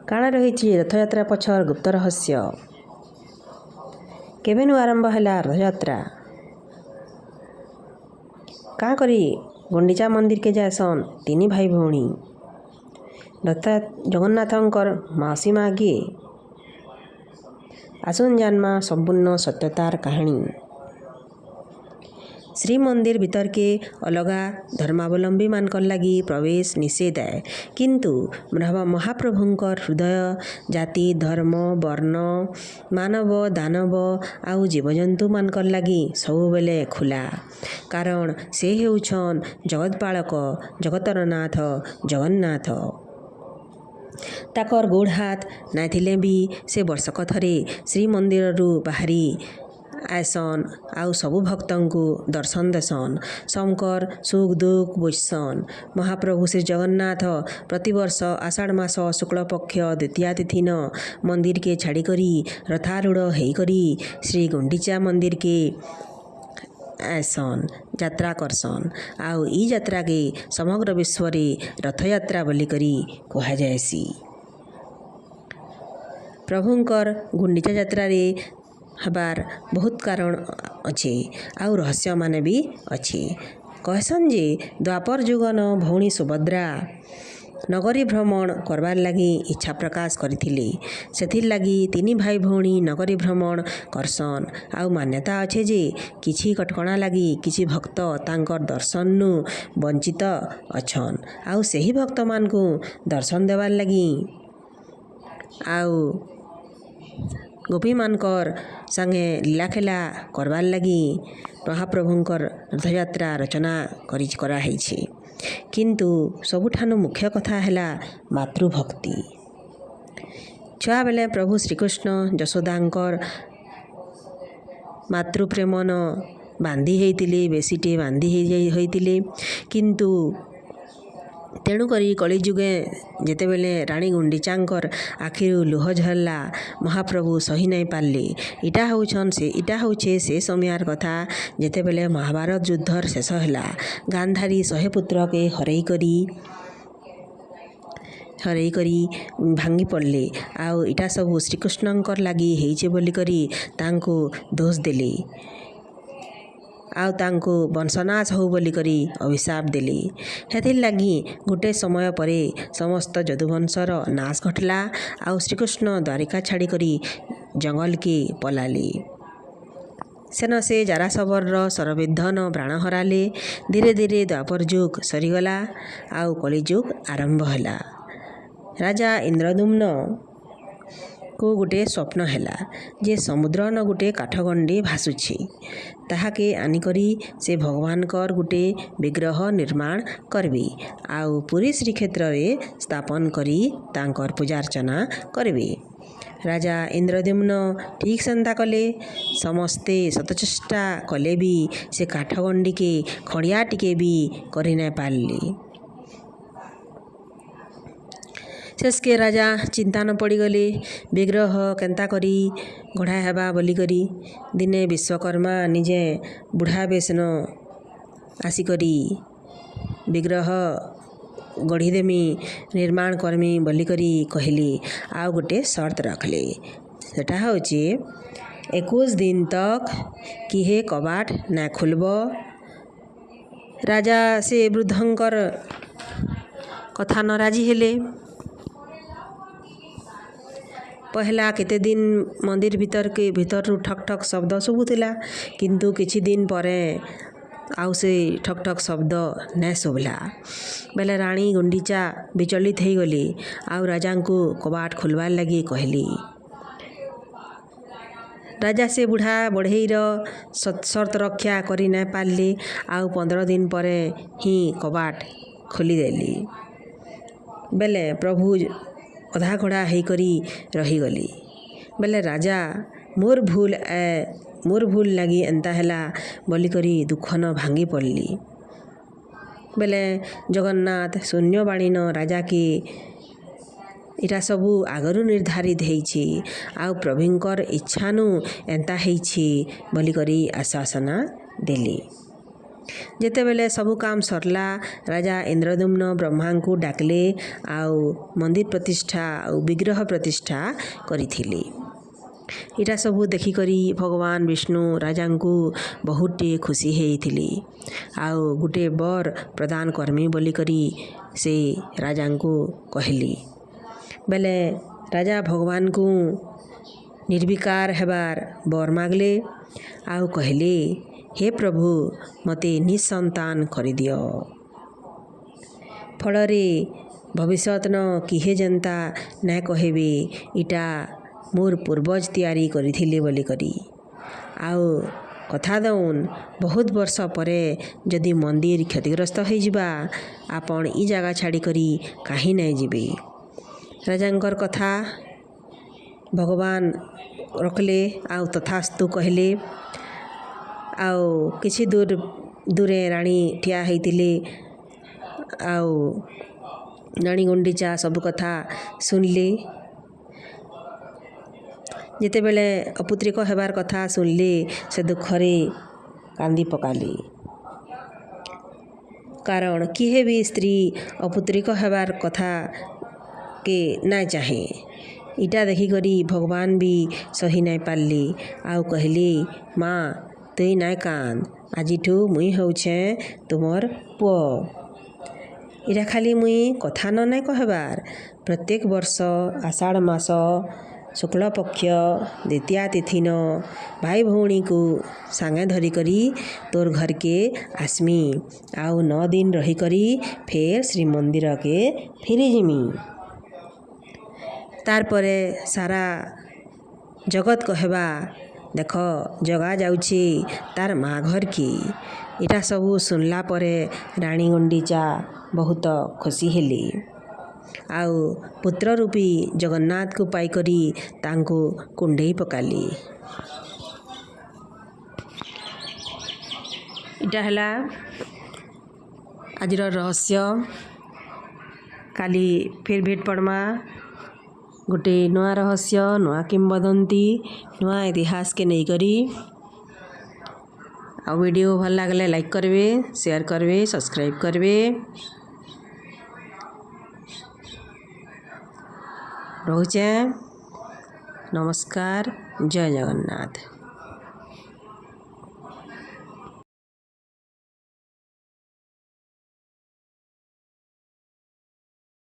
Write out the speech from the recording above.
କାଣା ରହିଛି ରଥଯାତ୍ରା ପଛର ଗୁପ୍ତ ରହସ୍ୟ? କେବେନୁ ଆରମ୍ଭ ହେଲା ରଥଯାତ୍ରା? କାଁ କରି ଗୁଣ୍ଡିଚା ମନ୍ଦିରକେ ଯାଏସନ୍ ତିନି ଭାଇ ଭଉଣୀ? ଜଗନ୍ନାଥଙ୍କର ମାଉସୀ ମା କିଏ? ଆସୁନ୍ ଜାନ୍ମା ସମ୍ପୂର୍ଣ୍ଣ ସତ୍ୟତାର କାହାଣୀ। ଶ୍ରୀମନ୍ଦିର ଭିତରକେ ଅଲଗା ଧର୍ମାବଲମ୍ବୀମାନଙ୍କର ଲାଗି ପ୍ରବେଶ ନିଷେଧ ଏ, କିନ୍ତୁ ମହାପ୍ରଭୁଙ୍କର ହୃଦୟ ଜାତି ଧର୍ମ ବର୍ଣ୍ଣ ମାନବ ଦାନବ ଆଉ ଜୀବଜନ୍ତୁମାନଙ୍କର ଲାଗି ସବୁବେଳେ ଖୋଲା। କାରଣ ସେ ହେଉଛନ୍ ଜଗତପାଳକ ଜଗତର ନାଥ ଜଗନ୍ନାଥ। ତାକର ଗୋଡ଼ ହାତ ନାଇଥିଲେ ବି ସେ ବର୍ଷକ ଥରେ ଶ୍ରୀମନ୍ଦିରରୁ ବାହାରି ଆଏସନ୍ ଆଉ ସବୁ ଭକ୍ତଙ୍କୁ ଦର୍ଶନ ଦେସନ୍, ସମଙ୍କର ସୁଖ ଦୁଃଖ ବୁଝସନ୍। ମହାପ୍ରଭୁ ଶ୍ରୀ ଜଗନ୍ନାଥ ପ୍ରତିବର୍ଷ ଆଷାଢ଼ ମାସ ଶୁକ୍ଳପକ୍ଷ ଦ୍ୱିତୀୟା ତିଥିନ ମନ୍ଦିରକେ ଛାଡ଼ିକରି ରଥାରୂଢ଼ ହେଇକରି ଶ୍ରୀ ଗୁଣ୍ଡିଚା ମନ୍ଦିରକେ ଆଏସନ୍, ଯାତ୍ରା କରସନ୍। ଆଉ ଇ ଯାତ୍ରାକେ ସମଗ୍ର ବିଶ୍ୱରେ ରଥଯାତ୍ରା ବୋଲିକରି କୁହାଯାଏସି। ପ୍ରଭୁଙ୍କର ଗୁଣ୍ଡିଚା ଯାତ୍ରାରେ ହେବାର ବହୁତ କାରଣ ଅଛେ ଆଉ ରହସ୍ୟମାନେ ବି ଅଛେ। କହେସନ୍ ଯେ ଦ୍ୱାପର ଯୁଗନ ଭଉଣୀ ସୁଭଦ୍ରା ନଗରୀ ଭ୍ରମଣ କରବାର ଲାଗି ଇଚ୍ଛା ପ୍ରକାଶ କରିଥିଲେ। ସେଥିର୍ ଲାଗି ତିନି ଭାଇ ଭଉଣୀ ନଗରୀ ଭ୍ରମଣ କରସନ୍। ଆଉ ମାନ୍ୟତା ଅଛେ ଯେ କିଛି କଟକଣା ଲାଗି କିଛି ଭକ୍ତ ତାଙ୍କର ଦର୍ଶନରୁ ବଞ୍ଚିତ ଅଛନ୍। ଆଉ ସେହି ଭକ୍ତମାନଙ୍କୁ ଦର୍ଶନ ଦେବାର ଲାଗି ଆଉ ଗୋପୀମାନଙ୍କର ସାଙ୍ଗେ ଲୀଳାଖେଲା କରବାର ଲାଗି ମହାପ୍ରଭୁଙ୍କର ରଥଯାତ୍ରା ରଚନା କରାହେଇଛି। କିନ୍ତୁ ସବୁଠାରୁ ମୁଖ୍ୟ କଥା ହେଲା ମାତୃଭକ୍ତି। ଛୁଆବେଳେ ପ୍ରଭୁ ଶ୍ରୀକୃଷ୍ଣ ଯଶୋଦାଙ୍କର ମାତୃପ୍ରେମନ ବାନ୍ଧି ହେଇଥିଲେ, ବେଶୀଟେ ବାନ୍ଧି ହୋଇଥିଲେ। କିନ୍ତୁ ତେଣୁକରି କଳିଯୁଗେ ଯେତେବେଳେ ରାଣୀ ଗୁଣ୍ଡିଚାଙ୍କର ଆଖିରୁ ଲୁହ ଝରିଲା, ମହାପ୍ରଭୁ ସହି ନାଇଁ ପାରିଲେ। ଇଟା ହଉଛେ ସେ ସମୟର କଥା ଯେତେବେଳେ ମହାଭାରତ ଯୁଦ୍ଧର ଶେଷ ହେଲା। ଗାନ୍ଧାରୀ 100 ପୁତ୍ରକେ ହରେଇକରି ଭାଙ୍ଗି ପଡ଼ିଲେ। ଆଉ ଇଟା ସବୁ ଶ୍ରୀକୃଷ୍ଣଙ୍କର ଲାଗି ହେଇଛେ ବୋଲିକରି ତାଙ୍କୁ ଦୋଷ ଦେଲେ ଆଉ ତାଙ୍କୁ ବଂଶନାଶ ହଉ ବୋଲିକରି ଅଭିଶାପ ଦେଲେ। ହେଥିର୍ ଲାଗି ଗୋଟେ ସମୟ ପରେ ସମସ୍ତ ଯଦୁବଂଶର ନାଶ ଘଟଲା ଆଉ ଶ୍ରୀକୃଷ୍ଣ ଦ୍ୱାରିକା ଛାଡ଼ିକରି ଜଙ୍ଗଲକେ ପଲାଲେ। ସେନ ସେ ଜାରାଶବରର ଶରବିନ୍ଧନ ପ୍ରାଣ ହରାଲେ। ଧୀରେ ଧୀରେ ଦ୍ୱାପର ଯୁଗ ସରିଗଲା ଆଉ କଳିଯୁଗ ଆରମ୍ଭ ହେଲା। ରାଜା ଇନ୍ଦ୍ରଦ୍ୟୁମ୍ନକୁ ଗୋଟେ ସ୍ୱପ୍ନ ହେଲା ଯେ ସମୁଦ୍ରନ ଗୋଟେ କାଠଗଣ୍ଡି ଭାସୁଛି। ତାହାକେ ଆନିକରି ସେ ଭଗବାନଙ୍କର ଗୋଟେ ବିଗ୍ରହ ନିର୍ମାଣ କରିବେ ଆଉ ପୁରୀ ଶ୍ରୀକ୍ଷେତ୍ରରେ ସ୍ଥାପନ କରି ତାଙ୍କର ପୂଜାର୍ଚ୍ଚନା କରିବେ। ରାଜା ଇନ୍ଦ୍ରଦ୍ୟୁମ୍ନ ଠିକ୍ ସେନ୍ତା କଲେ। ସମସ୍ତେ ଶତଚେଷ୍ଟା କଲେ ବି ସେ କାଠଗଣ୍ଡିକେ ଖଡ଼ିଆ ଟିକେ ବି କରି ନାଇଁ ପାରିଲେ। ଶେଷକେ ରାଜା ଚିନ୍ତାନ ପଡ଼ିଗଲେ ବିଗ୍ରହ କେନ୍ତା କରି ଗଢ଼ା ହେବା ବୋଲିକରି। ଦିନେ ବିଶ୍ୱକର୍ମା ନିଜେ ବୁଢ଼ା ବେଶନ ଆସିକରି ବିଗ୍ରହ ଗଢ଼ିଦେମି ନିର୍ମାଣ କରମି ବୋଲିକରି କହିଲେ। ଆଉ ଗୋଟେ ସର୍ତ୍ତ ରଖିଲେ, ସେଟା ହଉଛି 21 ଦିନ ତକ୍ କିହେ କବାଟ ନାଇଁ ଖୋଲବ। ରାଜା ସେ ବୃଦ୍ଧଙ୍କର କଥା ନାରାଜି ହେଲେ। ପହଲା କେତେ ଦିନ ମନ୍ଦିର ଭିତରରୁ ଠକ୍ ଠକ୍ ଶବ୍ଦ ଶୁଭୁଥିଲା, କିନ୍ତୁ କିଛି ଦିନ ପରେ ଆଉ ସେ ଠକ୍ ଠକ୍ ଶବ୍ଦ ନାଇଁ ଶୁଭିଲା। ବେଲେ ରାଣୀ ଗୁଣ୍ଡିଚା ବିଚଳିତ ହେଇଗଲେ ଆଉ ରାଜାଙ୍କୁ କବାଟ ଖୋଲବାର ଲାଗି କହିଲେ। ରାଜା ସେ ବୁଢ଼ା ବଢ଼େଇର ସର୍ତ୍ତ ରକ୍ଷା କରି ନାଇଁ ପାରିଲେ ଆଉ 15 ଦିନ ପରେ ହିଁ କବାଟ ଖୋଲିଦେଲେ। ବେଲେ ପ୍ରଭୁ ଅଧାଘୋଡ଼ା ହେଇକରି ରହିଗଲେ। ବେଲେ ରାଜା ମୋର ଭୁଲ ଲାଗି ଏନ୍ତା ହେଲା ବୋଲିକରି ଦୁଃଖନ ଭାଙ୍ଗି ପଡ଼ିଲେ। ବେଲେ ଜଗନ୍ନାଥ ଶୂନ୍ୟବାଣୀନ ରାଜାକେ ଇଟା ସବୁ ଆଗରୁ ନିର୍ଦ୍ଧାରିତ ହେଇଛି ଆଉ ପ୍ରଭୁଙ୍କର ଇଚ୍ଛାନୁ ଏନ୍ତା ହେଇଛି ବୋଲିକରି ଆଶ୍ୱାସନା ଦେଲେ। ଯେତେବେଳେ ସବୁ କାମ ସରିଲା ରାଜା ଇନ୍ଦ୍ରଦ୍ୟୁମ୍ନ ବ୍ରହ୍ମାଙ୍କୁ ଡାକିଲେ ଆଉ ମନ୍ଦିର ପ୍ରତିଷ୍ଠା ଆଉ ବିଗ୍ରହ ପ୍ରତିଷ୍ଠା କରିଥିଲେ। ଏଇଟା ସବୁ ଦେଖିକରି ଭଗବାନ ବିଷ୍ଣୁ ରାଜାଙ୍କୁ ବହୁତଟେ ଖୁସି ହେଇଥିଲେ ଆଉ ଗୋଟେ ବର ପ୍ରଦାନ କର୍ମି ବୋଲିକରି ସେ ରାଜାଙ୍କୁ କହିଲେ। ବେଲେ ରାଜା ଭଗବାନଙ୍କୁ ନିର୍ବିକାର ହେବାର ବର ମାଗଲେ ଆଉ କହିଲେ ହେ ପ୍ରଭୁ ମୋତେ ନିଃସନ୍ତାନ କରିଦିଅ। ଫଳରେ ଭବିଷ୍ୟତନ କିଏ ଯେନ୍ତା ନାଇଁ କହିବେ ଇଟା ମୋର୍ ପୂର୍ବଜ ତିଆରି କରିଥିଲେ ବୋଲିକରି। ଆଉ କଥା ଦଉନ୍ ବହୁତ ବର୍ଷ ପରେ ଯଦି ମନ୍ଦିର କ୍ଷତିଗ୍ରସ୍ତ ହେଇଯିବା ଆପଣ ଇ ଜାଗା ଛାଡ଼ିକରି କାହିଁ ନାଇଁ ଯିବେ। ରାଜାଙ୍କର କଥା ଭଗବାନ ରଖିଲେ ଆଉ ତଥାସ୍ତୁ କହିଲେ। ଆଉ କିଛି ଦୂରେ ରାଣୀ ଠିଆ ହେଇଥିଲେ ଆଉ ରାଣୀ ଗୁଣ୍ଡିଚା ସବୁ କଥା ଶୁଣିଲେ। ଯେତେବେଳେ ଅପୁତ୍ରିକ ହେବାର କଥା ଶୁଣିଲେ ସେ ଦୁଃଖରେ କାନ୍ଦି ପକାଲେ। କାରଣ କିଏ ବି ସ୍ତ୍ରୀ ଅପୁତ୍ରିକ ହେବାର କଥା କେ ନାଇଁ ଚାହେଁ। ଇଟା ଦେଖିକରି ଭଗବାନ ବି ସହି ନାଇଁ ପାରିଲେ ଆଉ କହିଲେ ମା ତୁଇ ନାଇଁ କାନ୍ଦ, ଆଜିଠୁ ମୁଇଁ ହଉଛେ ତୁମର ପୁଅ। ଏଇଟା ଖାଲି ମୁଇଁ କଥା ନାଇଁ କହିବାର, ପ୍ରତ୍ୟେକ ବର୍ଷ ଆଷାଢ଼ ମାସ ଶୁକ୍ଳପକ୍ଷ ଦ୍ୱିତୀୟା ତିଥିନ ଭାଇ ଭଉଣୀକୁ ସାଙ୍ଗେ ଧରିକରି ତୋର ଘରକେ ଆସ୍ମି ଆଉ 9 ଦିନ ରହିକରି ଫେର ଶ୍ରୀମନ୍ଦିରକେ ଫେରି ଯିମି। ତାର ପରେ ସାରା ଜଗତ କହିବା ଦେଖ ଜଗା ଯାଉଛି ତାର ମା ଘରକେ। ଏଇଟା ସବୁ ଶୁଣିଲା ପରେ ରାଣୀ ଗୁଣ୍ଡିଚା ବହୁତ ଖୁସି ହେଲେ ଆଉ ପୁତ୍ର ରୂପୀ ଜଗନ୍ନାଥକୁ ପାଇକରି ତାଙ୍କୁ କୁଣ୍ଡେଇ ପକାଲେ। ଏଇଟା ହେଲା ଆଜିର ରହସ୍ୟ। କାଲି ଫେର ଭେଟ ପଡ଼ମା ଗୋଟେ ନୂଆ ରହସ୍ୟ, ନୂଆ କିମ୍ବଦନ୍ତୀ, ନୂଆ ଇତିହାସକେ ନେଇକରି। ଆଉ ଭିଡ଼ିଓ ଭଲ ଲାଗଲେ ଲାଇକ୍ କରିବେ, ସେୟାର କରିବେ, ସବସ୍କ୍ରାଇବ କରିବେ। ରହୁଛେ, ନମସ୍କାର, ଜୟ ଜଗନ୍ନାଥ।